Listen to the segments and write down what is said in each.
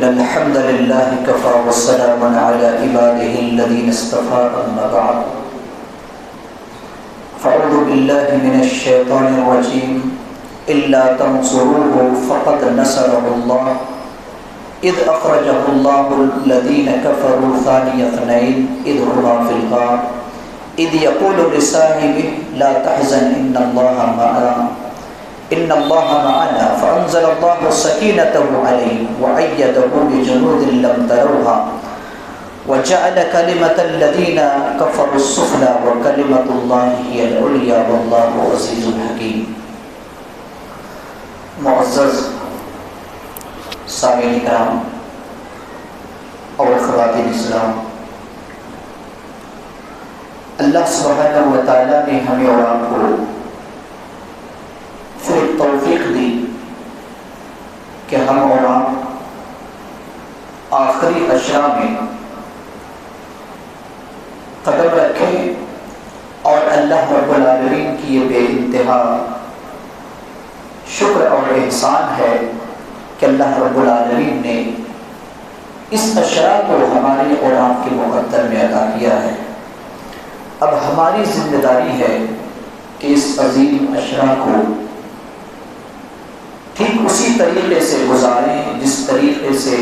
إن الحمد لله كفى وسلام على عباده الذين اصطفى أما بعد فأعوذ بالله من الشيطان الرجيم إلا تنصروه فقد نصره الله إذ أخرجه الله الذين كفروا ثاني اثنين إذ هما في الغار إذ يقول لصاحبه لا تحزن إن الله معنا فأنزل الله سكينته عليه وأيده بجنود لم تروها وجعل كلمة الذين كفروا السفلى وكلمة الله هي العليا والله عزيز حكيم. معزز سامعین کرام اور خواتین اسلام، اللہ سبحانہ و تعالیٰ نے ہمیں اور آپ کو پھر توفیق دی کہ ہم اور آپ آخری عشرہ میں قدم رکھیں، اور اللہ رب العالمین کی یہ بے انتہا شکر اور احسان ہے کہ اللہ رب العالمین نے اس عشرہ کو ہمارے اور آپ کے مقدر میں عطا کیا ہے۔ اب ہماری ذمہ داری ہے کہ اس عظیم عشرہ کو ٹھیک اسی طریقے سے گزاریں جس طریقے سے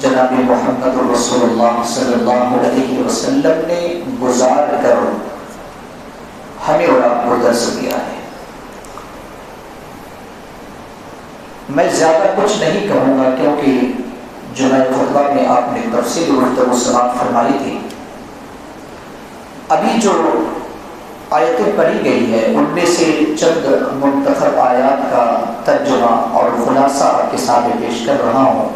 جناب محمد رسول اللہ صلی اللہ علیہ وسلم نے گزار کر ہمیں اور آپ کو درس دیا ہے۔ میں زیادہ کچھ نہیں کہوں گا کیونکہ جمعہ خطبہ میں آپ نے تفصیل گفتگو سماعت فرمائی تھی۔ ابھی جو آیتیں پڑھی گئی ہے ان میں سے چند منتخب آیات کا ترجمہ اور خلاصہ آپ کے سامنے پیش کر رہا ہوں۔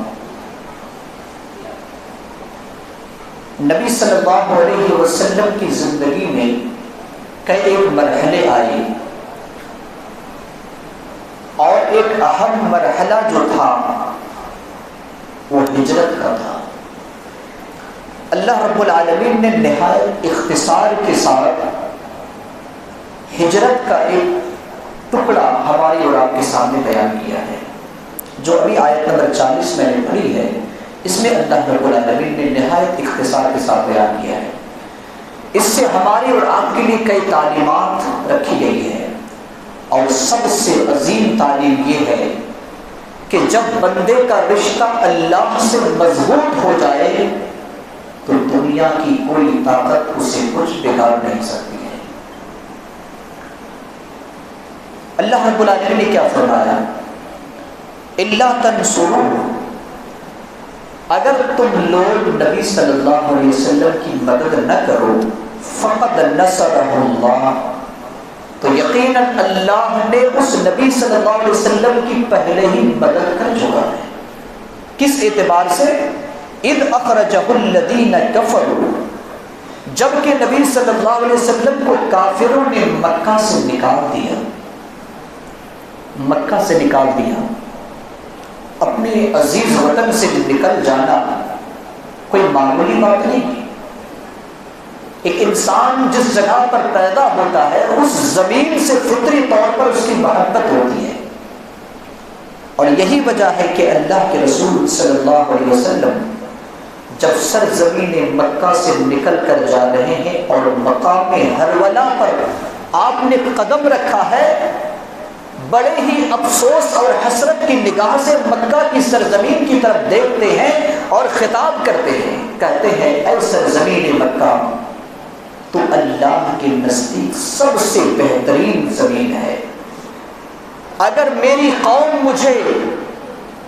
نبی صلی اللہ علیہ وسلم کی زندگی میں کئی ایک مرحلے آئے، اور ایک اہم مرحلہ جو تھا وہ ہجرت کا تھا۔ اللہ رب العالمین نے نہایت اختصار کے ساتھ ہجرت کا ایک ٹکڑا ہماری اور آپ کے سامنے بیان کیا ہے، جو ابھی آیت نمبر 40 میں نے پڑھی ہے۔ اس میں اللہ رب العالمین نے نہایت اختصار کے ساتھ بیان کیا ہے۔ اس سے ہماری اور آپ کے لیے کئی تعلیمات رکھی گئی ہے، اور سب سے عظیم تعلیم یہ ہے کہ جب بندے کا رشتہ اللہ سے مضبوط ہو جائے تو دنیا کی کوئی طاقت اسے کچھ بگاڑ نہیں سکتی ہے۔ اللہ رب العالمین نے کیا فرمایا؟ الا تنصروہ، اگر تم لوگ نبی صلی اللہ علیہ وسلم کی مدد نہ کرو، فقد نصرہ اللہ، تو یقیناً اللہ نے اس نبی صلی اللہ علیہ وسلم کی پہلے ہی مدد کر چکا ہے۔ کس اعتبار سے؟ اذ اخرجہ الذین کفروا، جبکہ نبی صلی اللہ علیہ وسلم کو کافروں نے مکہ سے نکال دیا، مکہ سے نکال دیا۔ اپنے عزیز وطن سے نکل جانا کوئی معمولی بات نہیں۔ ایک انسان جس جگہ پر پیدا ہوتا ہے اس زمین سے فطری طور پر اس کی محبت ہوتی ہے، اور یہی وجہ ہے کہ اللہ کے رسول صلی اللہ علیہ وسلم جب سرزمین مکہ سے نکل کر جا رہے ہیں اور مقام ہرولہ پر آپ نے قدم رکھا ہے، بڑے ہی افسوس اور حسرت کی نگاہ سے مکہ کی سرزمین کی طرف دیکھتے ہیں اور خطاب کرتے ہیں، کہتے ہیں اے سرزمین مکہ، تو اللہ کے نزدیک سب سے بہترین زمین ہے۔ اگر میری قوم مجھے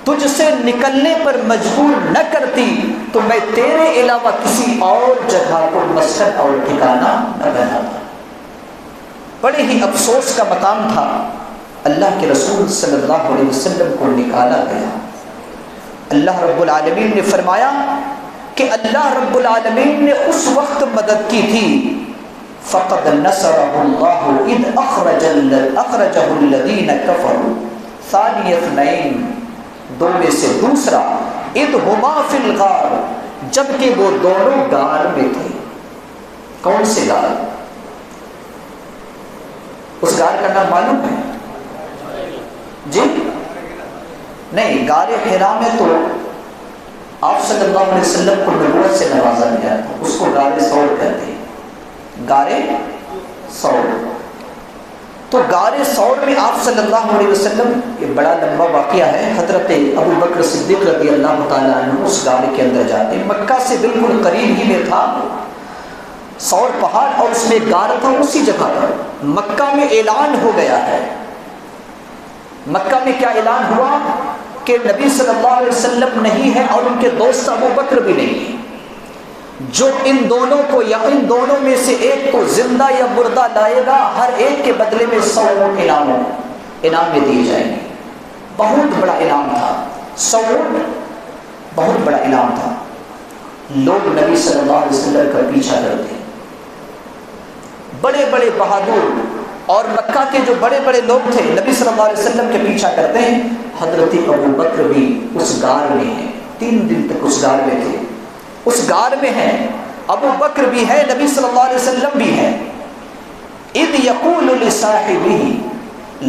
تجھ سے نکلنے پر مجبور نہ کرتی تو میں تیرے علاوہ کسی اور جگہ کو مسکن اور ٹھکانہ نہ بناتا۔ بڑے ہی افسوس کا مقام تھا۔ اللہ کے رسول صلی اللہ علیہ وسلم کو نکالا گیا۔ اللہ رب العالمین نے فرمایا کہ اللہ رب العالمین نے اس وقت مدد کی تھی، فقد نصرہ اللہ اذ اخرجہ الذین کفروا ثانی اثنین، دو میں سے دوسرا، اذ ہما فی الغار، جبکہ وہ دونوں غار میں تھے۔ کون سے غار؟ اس غار کا نام معلوم ہے؟ جی نہیں، غار حرا میں تو آپ صلی اللہ علیہ وسلم کو نبوت سے نوازا گیا تھا، اس کو غار ثور کہتے ہیں، غار ثور۔ تو غار ثور میں آپ صلی اللہ علیہ وسلم، یہ بڑا لمبا واقعہ ہے، حضرت ابو بکر صدیق رضی اللہ تعالیٰ عنہ اس غار کے اندر جاتے ہیں۔ مکہ سے بالکل قریب ہی میں تھا ثور پہاڑ، اور اس میں غار تھا، اسی جگہ پر مکہ میں اعلان ہو گیا ہے۔ مکہ میں کیا اعلان ہوا کہ نبی صلی اللہ علیہ وسلم نہیں ہے اور ان کے دوست ابو بکر بھی نہیں ہے، جو ان دونوں کو یا ان دونوں میں سے ایک کو زندہ یا مردہ لائے گا، ہر ایک کے بدلے میں 100 انعام میں دیے جائیں گے۔ بہت بڑا انعام تھا، 100 بہت بڑا انعام تھا۔ لوگ نبی صلی اللہ علیہ وسلم کا پیچھا کرتے، بڑے بڑے بہادر اور مکہ کے جو بڑے بڑے لوگ تھے نبی صلی اللہ علیہ وسلم کے پیچھا کرتے ہیں۔ حضرت ابو بکر بھی اس غار میں ہیں، 3 دن تک اس غار میں تھے، اس غار میں ہیں، ابو بکر بھی ہے، نبی صلی اللہ علیہ وسلم بھی ہے۔ اذ یقول لصاحبہ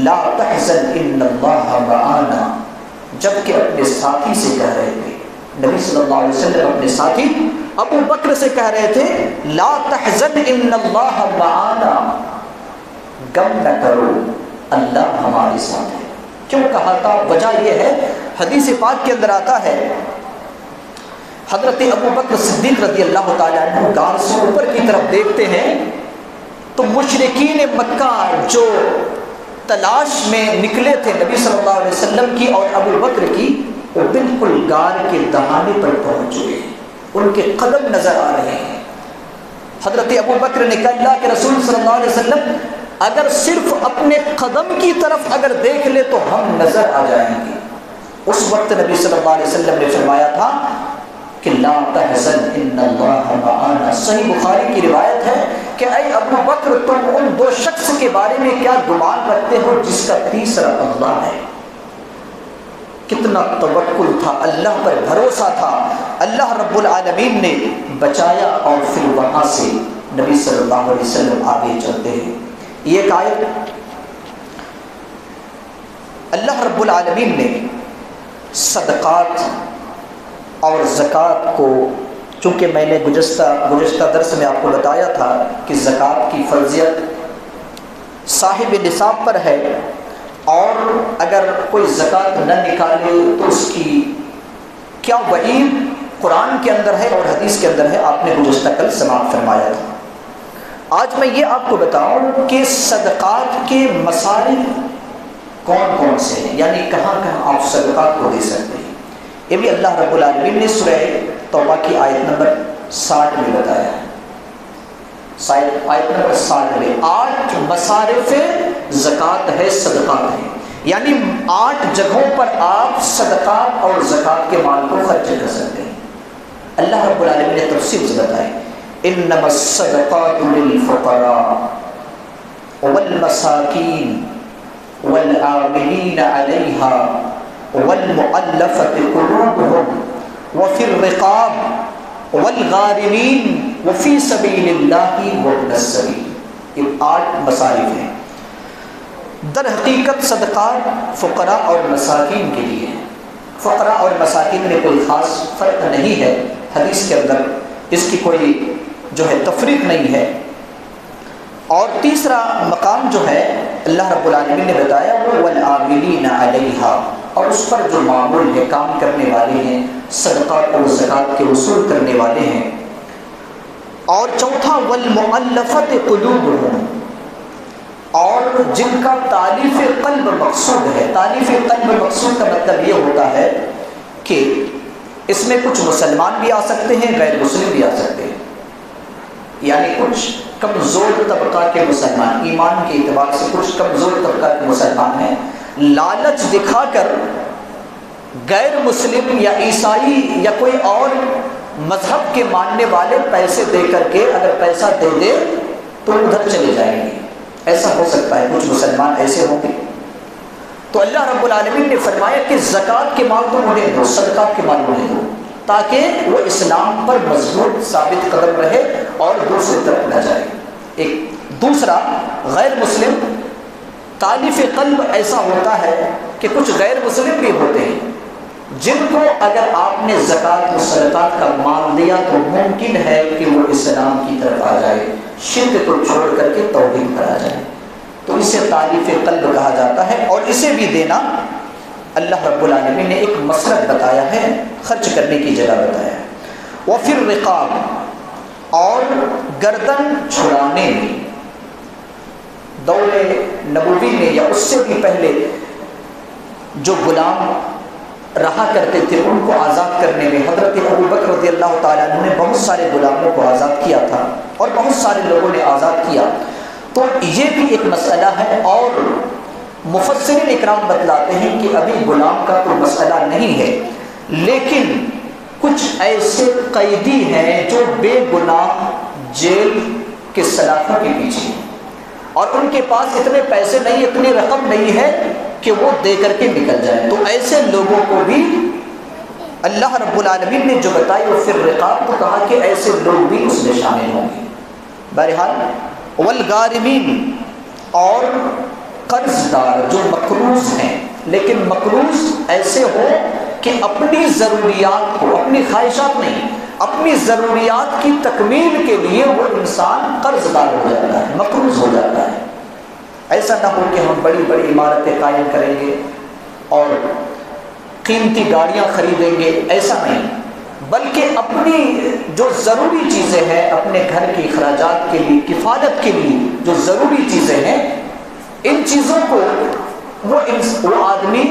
لا تحزن ان اللہ معنا، جبکہ اپنے ساتھی سے کہہ رہے تھے، نبی صلی اللہ علیہ وسلم اپنے ساتھی ابو بکر سے کہہ رہے تھے لا تحزن ان اللہ معنا، غم نہ کرو اللہ ہمارے ساتھ ہے۔ کیوں کہا تھا؟ وجہ یہ ہے، حدیث پاک کے اندر آتا ہے، حضرت ابو بکر صدیق رضی اللہ تعالیٰ عنہ غار سے اوپر کی طرف دیکھتے ہیں تو مشرکین مکہ جو تلاش میں نکلے تھے نبی صلی اللہ علیہ وسلم کی اور ابو بکر کی، وہ بالکل غار کے دہانے پر پہنچ چکے ہیں، ان کے قدم نظر آ رہے ہیں۔ حضرت ابو بکر نے کہا اللہ کے رسول صلی اللہ علیہ وسلم اگر صرف اپنے قدم کی طرف اگر دیکھ لے تو ہم نظر آ جائیں گے۔ اس وقت نبی صلی اللہ علیہ وسلم نے فرمایا تھا کہ لا تحزن ان اللہ معنا۔ صحیح بخاری کی روایت ہے کہ اے ابو بکر تم ان 2 شخص کے بارے میں کیا گمان رکھتے ہو جس کا تیسرا اللہ ہے۔ کتنا توکل تھا، اللہ پر بھروسہ تھا، اللہ رب العالمین نے بچایا، اور پھر وہاں سے نبی صلی اللہ علیہ وسلم آگے چلتے ہیں۔ یہ ایک آیت اللہ رب العالمین نے صدقات اور زکوٰۃ کو، چونکہ میں نے گزشتہ درس میں آپ کو بتایا تھا کہ زکوٰۃ کی فرضیت صاحب نصاب پر ہے، اور اگر کوئی زکوٰۃ نہ نکالے تو اس کی کیا وعید قرآن کے اندر ہے اور حدیث کے اندر ہے، آپ نے گزشتہ کل سماعت فرمایا تھا۔ آج میں یہ آپ کو بتاؤں کہ صدقات کے مصارف کون کون سے ہیں، یعنی کہاں کہاں آپ صدقات کو دے سکتے ہیں۔ یہ بھی اللہ رب العالمین نے سورہ توبہ کی آیت نمبر 60 میں بتایا ہے۔ آیت نمبر 60 میں 8 مصارف زکوٰۃ ہے، صدقات ہیں، یعنی 8 جگہوں پر آپ صدقات اور زکوٰۃ کے مال کو خرچ کر سکتے ہیں۔ اللہ رب العالمین نے تفصیل سے بتایا انما الصدقات للفقراء والمساکین والعاملین علیہا والمؤلفة قلوبهم وفي الرقاب والغارمین وفی سبیل اللہ وابن السبیل۔ یہ 8 مصارف ہیں۔ در حقیقت صدقات فقراء اور مساکین کے لیے ہیں، فقراء اور مساکین میں کوئی خاص فرق نہیں ہے، حدیث کے اندر اس کی کوئی جو ہے تفریق نہیں ہے۔ اور تیسرا مقام جو ہے اللہ رب العالمین نے بتایا وہ والعاملین علیہا، اور اس پر جو معمول ہے، کام کرنے والے ہیں، صدقات اور زکوٰۃ کے وصول کرنے والے ہیں۔ اور چوتھا والمؤلفۃ قلوبہم، اور جن کا تالیف قلب مقصود ہے۔ تالیف قلب مقصود کا مطلب یہ ہوتا ہے کہ اس میں کچھ مسلمان بھی آ سکتے ہیں، غیر مسلم بھی آ سکتے ہیں، یعنی کچھ کمزور طبقہ کے مسلمان، ایمان کے اعتبار سے کچھ کمزور طبقہ کے مسلمان ہیں، لالچ دکھا کر غیر مسلم یا عیسائی یا کوئی اور مذہب کے ماننے والے پیسے دے کر کے اگر پیسہ دے دے تو ادھر چلے جائیں گے، ایسا ہو سکتا ہے، کچھ مسلمان ایسے ہوں گے۔ تو اللہ رب العالمین نے فرمایا کہ زکوٰۃ کے مال تو انہیں دو، صدقات کے مال انہیں دو، تاکہ وہ اسلام پر مضبوط ثابت قدم رہے اور دوسری طرف نہ جائے۔ ایک دوسرا غیر مسلم، تالیف قلب ایسا ہوتا ہے کہ کچھ غیر مسلم بھی ہوتے ہیں، جن کو اگر آپ نے زکوٰۃ و صدقات کا مال دیا تو ممکن ہے کہ وہ اسلام کی طرف آ جائے، شرک کو چھوڑ کر کے توحید پر آ جائے، تو اسے تعریف قلب کہا جاتا ہے۔ اور اسے بھی دینا اللہ رب العالمین نے ایک مسلک بتایا ہے، خرچ کرنے کی جگہ بتایا ہے۔ وفی الرقاب، اور گردن چھڑانے میں، دور نبوی میں یا اس سے بھی پہلے جو غلام رہا کرتے تھے ان کو آزاد کرنے میں حضرت ابوبکر رضی اللہ تعالیٰ عنہ نے بہت سارے غلاموں کو آزاد کیا تھا، اور بہت سارے لوگوں نے آزاد کیا۔ تو یہ بھی ایک مسئلہ ہے، اور مفسرین اکرام بتلاتے ہیں کہ ابھی غلام کا کوئی مسئلہ نہیں ہے، لیکن کچھ ایسے قیدی ہیں جو بے گناہ جیل کے سلاخوں کے پیچھے، اور ان کے پاس اتنے پیسے نہیں، اتنی رقم نہیں ہے کہ وہ دے کر کے نکل جائے، تو ایسے لوگوں کو بھی اللہ رب العالمین نے جو بتائی وہ پھر رقاب، تو کہا کہ ایسے لوگ بھی اس میں شامل ہوں گے۔ بہرحال والغارمین، اور قرض دار جو مقروض ہیں، لیکن مقروض ایسے ہو کہ اپنی ضروریات کو، اپنی خواہشات نہیں، اپنی ضروریات کی تکمیل کے لیے وہ انسان قرض دار ہو جاتا ہے، مقروض ہو جاتا ہے۔ ایسا نہ ہو کہ ہم بڑی بڑی عمارتیں قائم کریں گے اور قیمتی گاڑیاں خریدیں گے، ایسا نہیں، بلکہ اپنی جو ضروری چیزیں ہیں، اپنے گھر کے اخراجات کے لیے، کفالت کے لیے جو ضروری چیزیں ہیں، ان چیزوں کو وہ آدمی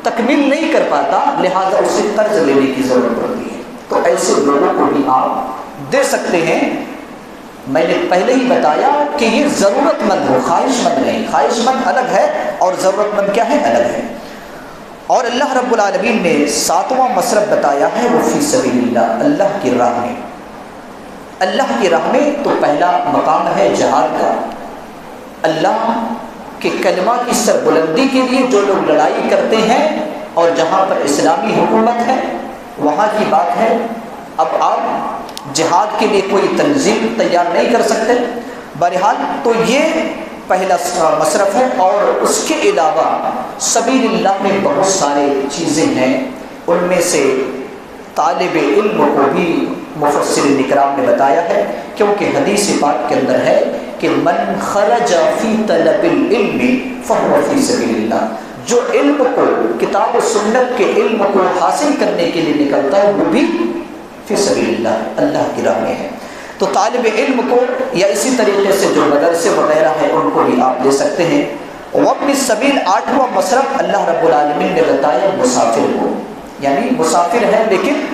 تکمیل نہیں کر پاتا، لہذا اسے قرض لینے کی ضرورت پڑتی ہے، تو ایسے لوگوں کو بھی آپ دے سکتے ہیں۔ میں نے پہلے ہی بتایا کہ یہ ضرورت مند ہو، خواہش مند نہیں، خواہش مند الگ ہے اور ضرورت مند کیا ہے، الگ ہے۔ اور اللہ رب العالمین نے 7واں مصرف بتایا ہے وہ فی سبیل اللہ، اللہ کی راہ میں۔ اللہ کی راہ میں تو پہلا مقام ہے جہاد کا، اللہ کے کلمہ کی سربلندی کے لیے جو لوگ لڑائی کرتے ہیں، اور جہاں پر اسلامی حکومت ہے وہاں کی بات ہے۔ اب آپ جہاد کے لیے کوئی تنظیم تیار نہیں کر سکتے، بہرحال تو یہ پہلا مصرف ہے۔ اور اس کے علاوہ سبیل اللہ میں بہت سارے چیزیں ہیں، ان میں سے طالب علم کو بھی مفسرین اکرام نے بتایا ہے، کیونکہ حدیث پاک کے اندر ہے کہ من خرج فی طلب العلم فهو فی سبیل اللہ، جو علم کو، کتاب و سنت کے علم کو حاصل کرنے کے لیے نکلتا ہے وہ بھی فی سبیل اللہ، اللہ کی راہ میں ہے۔ تو طالب علم کو، یا اسی طریقے سے جو مدرسے وغیرہ ہیں ان کو بھی آپ دے سکتے ہیں۔ وابن السبیل 8واں مصرف اللہ رب العالمین نے بتایا مسافر کو، یعنی مسافر ہے لیکن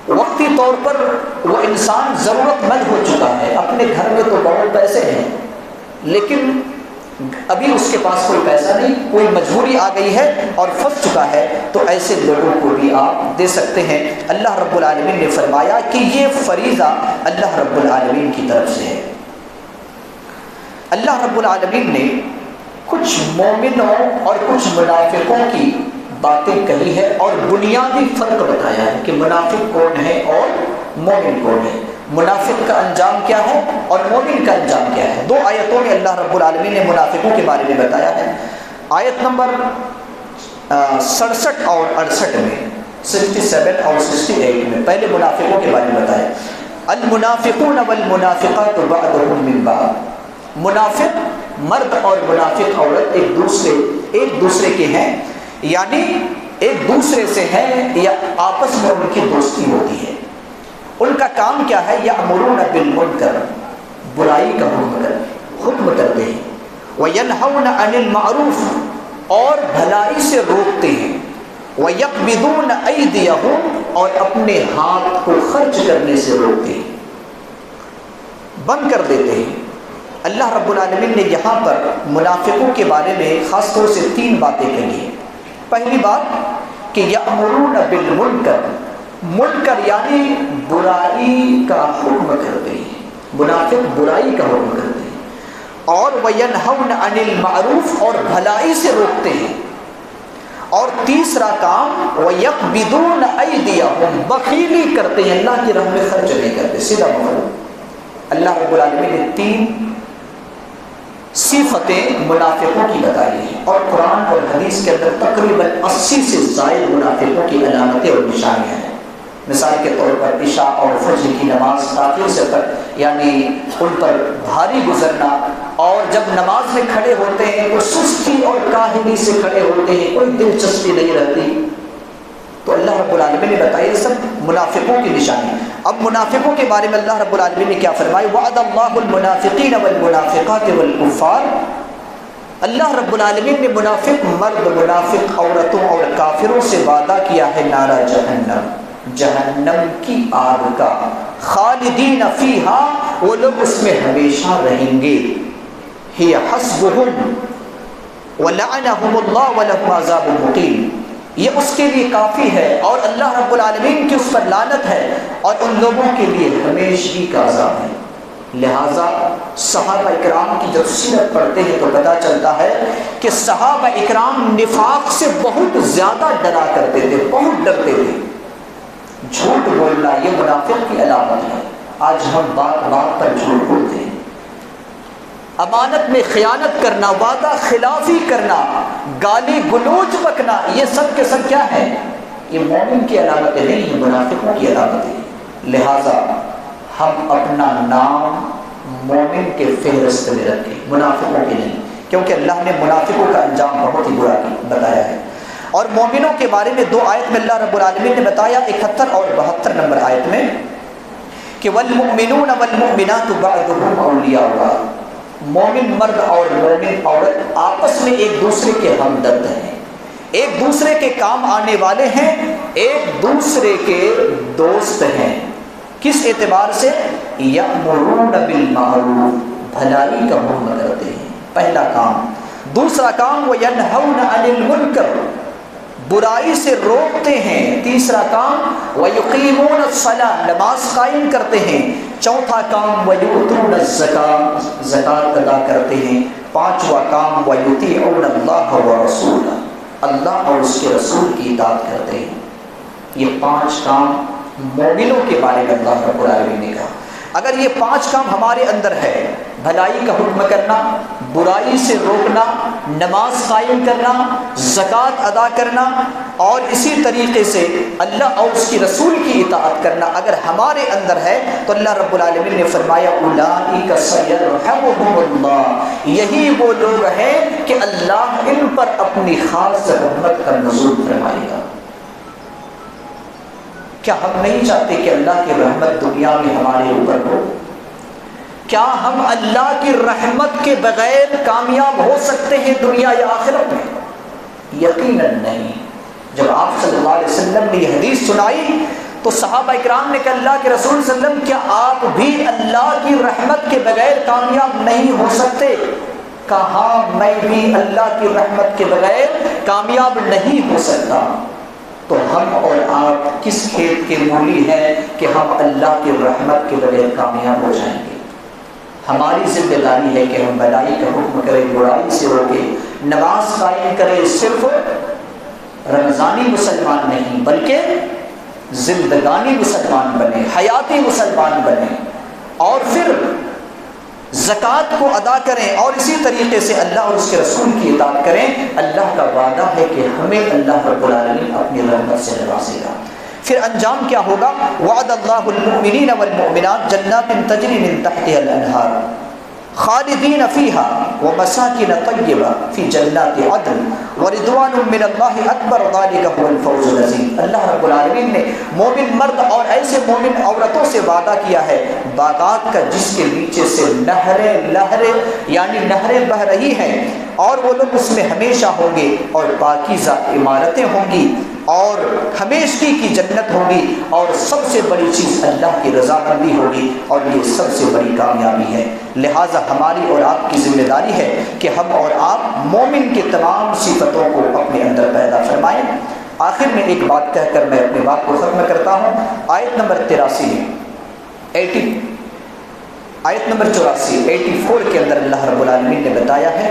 وقتی طور پر وہ انسان ضرورت مند ہو چکا ہے، اپنے گھر میں تو بہت پیسے ہیں لیکن ابھی اس کے پاس کوئی پیسہ نہیں، کوئی مجبوری آ گئی ہے اور پھنس چکا ہے، تو ایسے لوگوں کو بھی آپ دے سکتے ہیں۔ اللہ رب العالمین نے فرمایا کہ یہ فریضہ اللہ رب العالمین کی طرف سے ہے۔ اللہ رب العالمین نے کچھ مومنوں اور کچھ منافقوں کی باتیں کہی ہے، اور بنیادی فرق بتایا ہے کہ منافق کون ہے اور مومن کون ہے، منافق کا انجام کیا ہے اور مومن کا انجام کیا ہے۔ 2 آیتوں میں اللہ رب العالمین نے منافقوں کے بارے میں بتایا ہے۔ آیت نمبر 67 اور 68 میں، 67 اور 68 میں پہلے منافقوں کے بارے میں بتایا، المنافقون والمنافقات بعضهم من بعض، منافق مرد اور منافق عورت ایک دوسرے کے ہیں، یعنی ایک دوسرے سے ہیں یا آپس میں ان کی دوستی ہوتی ہے۔ ان کا کام کیا ہے، یأمرون بالمنکر، برائی کا حکم کرتے ہیں، وینہون عن المعروف، اور بھلائی سے روکتے ہیں، ویقبضون ایدیہم، اور اپنے ہاتھ کو خرچ کرنے سے روکتے ہیں، بند کر دیتے ہیں۔ اللہ رب العالمین نے یہاں پر منافقوں کے بارے میں خاص طور سے 3 باتیں کہی ہیں۔ پہلی بات کہ یأمرون بالمنکر، منکر یعنی برائی کا حکم کرتے ہیں، منافق برائی کا حکم کرتے ہیں، اور وینہون عن المعروف، اور بھلائی سے روکتے ہیں، اور تیسرا کام ویقبضون ایدیہم، بخیلی کرتے ہیں، اللہ کی راہ میں خرچ نہیں کرتے۔ سیدھا مطلب اللہ رب العالمین نے 3 صفتیں منافقوں کی بتائی ہیں، اور قرآن اور حدیث کے اندر تقریباً 80 سے زائد منافقوں کی علامتیں اور نشانیاں ہیں۔ مثال کے طور پر عشاء اور فجر کی نماز تاخیر سے یعنی ان پر بھاری گزرنا، اور جب نماز میں کھڑے ہوتے ہیں تو سستی اور کاہلی سے کھڑے ہوتے ہیں، کوئی دلچسپی نہیں رہتی۔ تو اللہ رب العالمین نے بتایا یہ سب منافقوں کی نشانی۔ اب منافقوں کے بارے میں اللہ رب العالمین نے کیا فرمایا؟ وعد اللہ المنافقین والمنافقات والکفار، اللہ رب العالمین نے منافق مرد، منافق عورتوں اور کافروں سے وعدہ کیا ہے نارا جہنم، جہنم کی آگ کا، خالدین فیہا، وہ لوگ اس میں ہمیشہ رہیں گے، ہی حسبہم ولعنہم اللہ ولہم عذاب مقیم، یہ اس کے لیے کافی ہے اور اللہ رب العالمین کی اس پر لعنت ہے اور ان لوگوں کے لیے ہمیشگی کا عذاب ہے۔ لہٰذا صحابہ اکرام کی جب سیرت پڑھتے ہیں تو پتہ چلتا ہے کہ صحابہ اکرام نفاق سے بہت زیادہ ڈرا کرتے تھے، بہت ڈرتے تھے۔ جھوٹ بولنا یہ منافق کی علامت ہے۔ آج ہم بات بات پر جھوٹ بولتے ہیں، امانت میں خیانت کرنا، وعدہ خلافی کرنا، گالی گلوچ بکنا، یہ سب کے سب کیا ہے؟ یہ مومن کی علامتیں نہیں، یہ منافقوں کی علامتیں۔ لہٰذا ہم اپنا نام مومن کے فہرست میں رکھیں، منافقوں کے نہیں، کیونکہ اللہ نے منافقوں کا انجام بہت ہی برا بتایا ہے۔ اور مومنوں کے بارے میں 2 آیت میں اللہ رب العالمین نے بتایا، 71 اور 72 نمبر آیت میں، کہ والمؤمنون والمؤمنات بعضهم اولیاء بعض، مومن مرد اور مومن عورت آپس میں ایک دوسرے کے ہمدرد ہیں، ایک دوسرے کے کام آنے والے ہیں، ایک دوسرے کے دوست ہیں۔ کس اعتبار سے؟ یأمرون بالمعروف، بھلائی کا حکم کرتے ہیں، پہلا کام۔ دوسرا کام وینہون عن المنکر، برائی سے روکتے ہیں۔ تیسرا کام ویقیمون الصلاۃ، نماز قائم کرتے ہیں۔ چوتھا کام ویؤتون الزکاۃ، زکوٰۃ ادا کرتے ہیں۔ پانچواں کام ویطیعون اللہ ورسولہ، اللہ اور اس کے رسول کی اطاعت کرتے ہیں۔ یہ 5 کام مومنوں کے بارے میں اللہ رب العالمین نے کہا۔ اگر یہ 5 کام ہمارے اندر ہے، بھلائی کا حکم کرنا، برائی سے روکنا، نماز قائم کرنا، زکوٰۃ ادا کرنا، اور اسی طریقے سے اللہ اور اس کی رسول کی اطاعت کرنا، اگر ہمارے اندر ہے تو اللہ رب العالمین نے فرمایا اولئک سیرحمہم اللہ، یہی وہ لوگ ہیں کہ اللہ ان پر اپنی خاص رحمت کا نزول فرمائے گا۔ کیا ہم نہیں چاہتے کہ اللہ کی رحمت دنیا میں ہمارے اوپر ہو؟ کیا ہم اللہ کی رحمت کے بغیر کامیاب ہو سکتے ہیں دنیا یا آخرت میں؟ یقیناً نہیں۔ جب آپ صلی اللہ علیہ وسلم نے یہ حدیث سنائی تو صحابہ اکرام نے کہا اللہ کے رسول صلی اللہ علیہ وسلم کیا آپ بھی اللہ کی رحمت کے بغیر کامیاب نہیں ہو سکتے؟ کہا میں بھی اللہ کی رحمت کے بغیر کامیاب نہیں ہو سکتا۔ تو ہم اور آپ کس کھیت کے مولی ہیں کہ ہم اللہ کی رحمت کے بغیر کامیاب ہو جائیں گے؟ ہماری ذمہ داری ہے کہ ہم بھلائی کا حکم کریں، برائی سے روکیں، نماز قائم کریں، صرف رمضانی مسلمان نہیں بلکہ زندگانی مسلمان بنے، حیاتی مسلمان بنے، اور پھر زکوٰۃ کو ادا کریں، اور اسی طریقے سے اللہ اور اس کے رسول کی اطاعت کریں۔ اللہ کا وعدہ ہے کہ ہمیں اللہ رب العالمین اپنی رحمت سے نوازے گا۔ پھر انجام کیا ہوگا؟ وعد اللہ المؤمنین والمؤمنات جنات تجری من تحتها الانہار خالدین فیہا ومساکن طیبہ فی جنات عدن ورضوان من اللہ اکبر ذلک هو الفوز العظیم۔ اللہ رب العالمین نے مومن مرد اور ایسے مومن عورتوں سے وعدہ کیا ہے باغات کا جس کے نیچے سے نہریں بہہ رہی ہیں، اور وہ لوگ اس میں ہمیشہ ہوں گے، اور پاکیزہ عمارتیں ہوں گی، اور ہمیشگی کی جنت ہوگی، اور سب سے بڑی چیز اللہ کی رضامندی ہوگی، اور یہ سب سے بڑی کامیابی ہے۔ لہٰذا ہماری اور آپ کی ذمہ داری ہے کہ ہم اور آپ مومن کی تمام صفتوں کو اپنے اندر پیدا فرمائیں۔ آخر میں ایک بات کہہ کر میں اپنی بات کو ختم کرتا ہوں۔ آیت نمبر 84 کے اندر اللہ رب العالمین نے بتایا ہے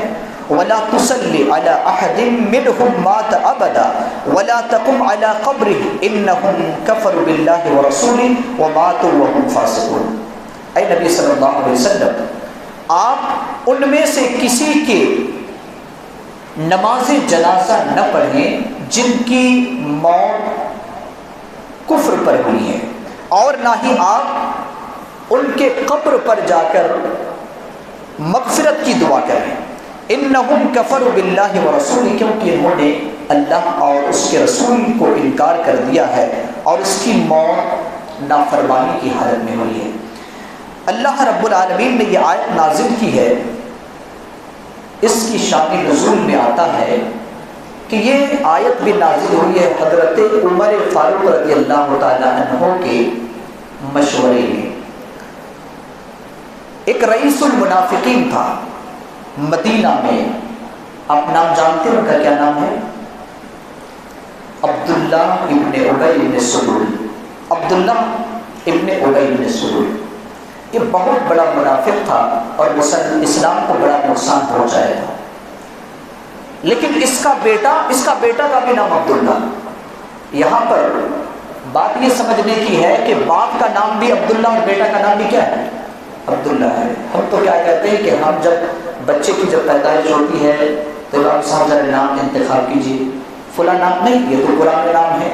وَلَا تُصَلِّ عَلَىٰ أَحَدٍ مِّنْهُمْ مَاتَ أَبَدًا وَلَا تَقُمْ عَلَىٰ قَبْرِهِ إِنَّهُمْ كَفَرُوا بِاللَّهِ وَرَسُولِهِ وَمَاتُوا وَهُمْ فَاسِقُونَ۔ اے نبی صلی اللہ علیہ وسلم، آپ ان میں سے کسی کے نماز جنازہ نہ پڑھیں جن کی موت کفر پر ہوئی ہے، اور نہ ہی آپ ان کے قبر پر جا کر مغفرت کی دعا کریں۔ انہم کفروا باللہ ورسولہ، کیونکہ انہوں نے اللہ اور اس کے رسول کو انکار کر دیا ہے اور اس کی موت نافرمانی کی حالت میں ہوئی ہے۔ اللہ رب العالمین نے یہ آیت نازل کی ہے، اس کی شان نزول میں آتا ہے کہ یہ آیت بھی نازل ہوئی ہے حضرت عمر فاروق رضی اللہ تعالی عنہ کے مشورے میں۔ ایک رئیس المنافقین تھا مدینہ میں، آپ نام جانتے ہیں ان کا کیا نام ہے؟ عبداللہ ابن ابی ابن سلول۔ عبداللہ ابن ابی ابن سلول یہ بہت بڑا منافق تھا اور اسلام کو بڑا نقصان پہنچایا تھا، لیکن اس کا بیٹا کا بھی نام عبداللہ۔ یہاں پر بات یہ سمجھنے کی ہے کہ باپ کا نام بھی عبداللہ اور بیٹا کا نام بھی کیا ہے؟ عبداللہ ہے۔ ہم تو کیا کہتے ہیں کہ ہم جب بچے کی جب پیدائش ہوتی ہے تو امام صاحب ذرا نام انتخاب کیجیے، فلاں نام نہیں، یہ تو قرآن نام ہے،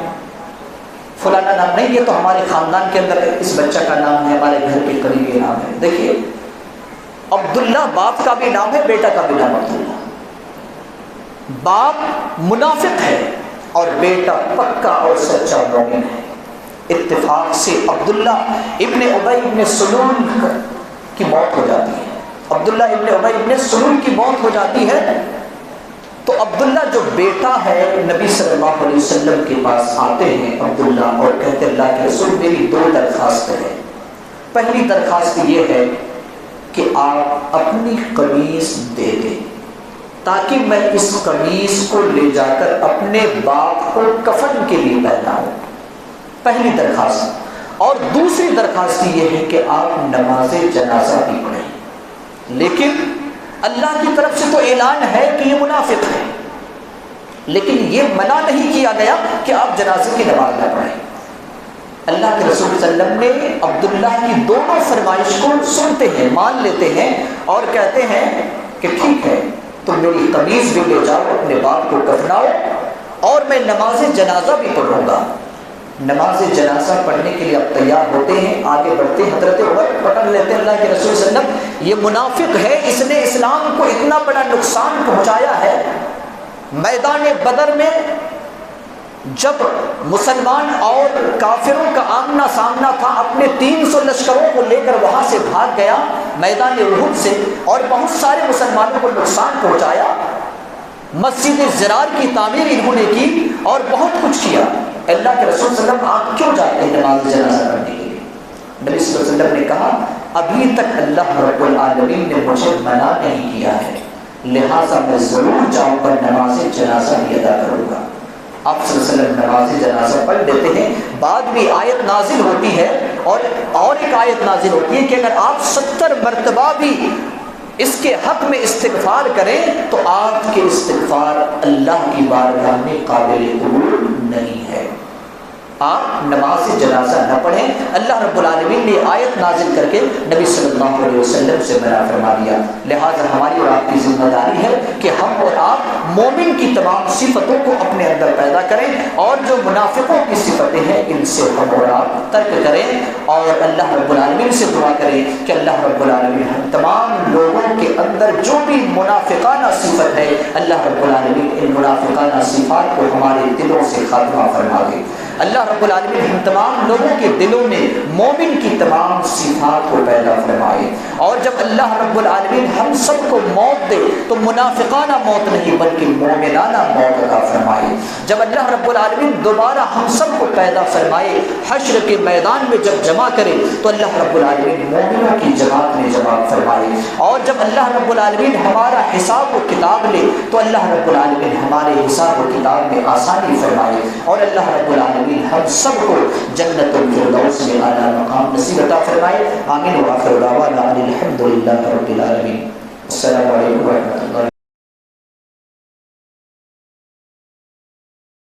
فلانا نام نہیں، یہ تو ہمارے خاندان کے اندر اس بچہ کا نام ہے، ہمارے گھر کے قریب یہ نام ہے۔ دیکھیے عبداللہ باپ کا بھی نام ہے، بیٹا کا بھی نام عبداللہ۔ باپ منافق ہے اور بیٹا پکا اور سچا مومن ہے۔ اتفاق سے عبداللہ ابن ابی ابن سلول کی موت ہو جاتی ہے۔ عبداللہ ابن ابی ابن سلول کی موت ہو جاتی ہے تو عبداللہ جو بیٹا ہے نبی صلی اللہ علیہ وسلم کے پاس آتے ہیں عبداللہ اور کہتے ہیں اللہ کے رسول میری 2 درخواستیں ہیں۔ پہلی درخواست یہ ہے کہ آپ اپنی قمیص دے دیں تاکہ میں اس قمیص کو لے جا کر اپنے باپ کو کفن کے لیے پہناؤں، پہلی درخواست۔ اور دوسری درخواست یہ ہے کہ آپ نماز جنازہ بھی پڑھیں، لیکن اللہ کی طرف سے تو اعلان ہے کہ یہ منافق ہے، لیکن یہ منع نہیں کیا گیا کہ آپ جنازے کی نماز نہ پڑھیں۔ اللہ کے رسول صلی اللہ علیہ وسلم نے عبداللہ کی دونوں فرمائش کو سنتے ہیں، مان لیتے ہیں اور کہتے ہیں کہ ٹھیک ہے تم میری قمیص بھی لے جاؤ، اپنے باپ کو کفناؤ اور میں نماز جنازہ بھی پڑھوں گا۔ نماز جنازہ پڑھنے کے لیے اب تیار ہوتے ہیں، آگے بڑھتے ہیں، حضرت عمر پکڑ لیتے ہیں اللہ کے رسول صلی اللہ علیہ وسلم، یہ منافق ہے، اس نے اسلام کو اتنا بڑا نقصان پہنچایا ہے۔ میدان بدر میں جب مسلمان اور کافروں کا آمنا سامنا تھا، اپنے 300 لشکروں کو لے کر وہاں سے بھاگ گیا میدان احد سے اور بہت سارے مسلمانوں کو نقصان پہنچایا۔ مسجد زرار کی تعمیر انہوں نے کی اور بہت کچھ کیا۔ اللہ کے رسول صلی اللہ علیہ وسلم آپ کیوں جاتے ہیں نماز جنازہ پڑھنے کے لیے؟ نبی صلی اللہ علیہ وسلم نے کہا ابھی تک اللہ رب العالمین نے مجھے منع نہیں کیا ہے، لہٰذا میں ضرور جاؤں پر نماز جنازہ بھی ادا کروں گا۔ آپ صلی اللہ علیہ وسلم نماز جنازہ پڑھ لیتے ہیں، بعد بھی آیت نازل ہوتی ہے اور ایک آیت نازل ہوتی ہے کہ اگر آپ 70 مرتبہ بھی اس کے حق میں استغفار کریں تو آپ کے استغفار اللہ کی بارگاہ میں قابل قبول نہیں ہے۔ آپ نماز جنازہ نہ پڑھیں، اللہ رب العالمین نے آیت نازل کر کے نبی صلی اللہ علیہ وسلم سے منع فرما دیا۔ لہٰذا ہماری اور آپ کی ذمہ داری ہے کہ ہم اور آپ مومن کی تمام صفتوں کو اپنے اندر پیدا کریں اور جو منافقوں کی صفتیں ہیں ان سے ہم اور آپ ترک کریں، اور اللہ رب العالمین سے دعا کریں کہ اللہ رب العالمین ہم تمام لوگوں کے اندر جو بھی منافقانہ صفت ہے اللہ رب العالمین ان منافقانہ صفات کو ہمارے دلوں سے خاتمہ فرما دے۔ اللہ رب العالمین ہم تمام لوگوں کے دلوں میں مومن کی تمام صفات کو پیدا فرمائے، اور جب اللہ رب العالمین ہم سب کو موت دے تو منافقانہ موت نہیں بلکہ مومنانہ موت عطا فرمائے۔ جب اللہ رب العالمین دوبارہ ہم سب کو پیدا فرمائے حشر کے میدان میں جب جمع کرے تو اللہ رب العالمین مومنوں کی جماعت میں جمع فرمائے، اور جب اللہ رب العالمین ہمارا حساب و کتاب لے تو اللہ رب العالمین ہمارے حساب و کتاب میں آسانی فرمائے، اور اللہ رب العالمین ہم سب کو جنت الفردوس میں اعلیٰ مقام نصیب عطا فرمائے۔ آمین و آخر دعوانا ان الحمد للہ رب العالمین۔ السلام علیکم و رحمۃ اللہ۔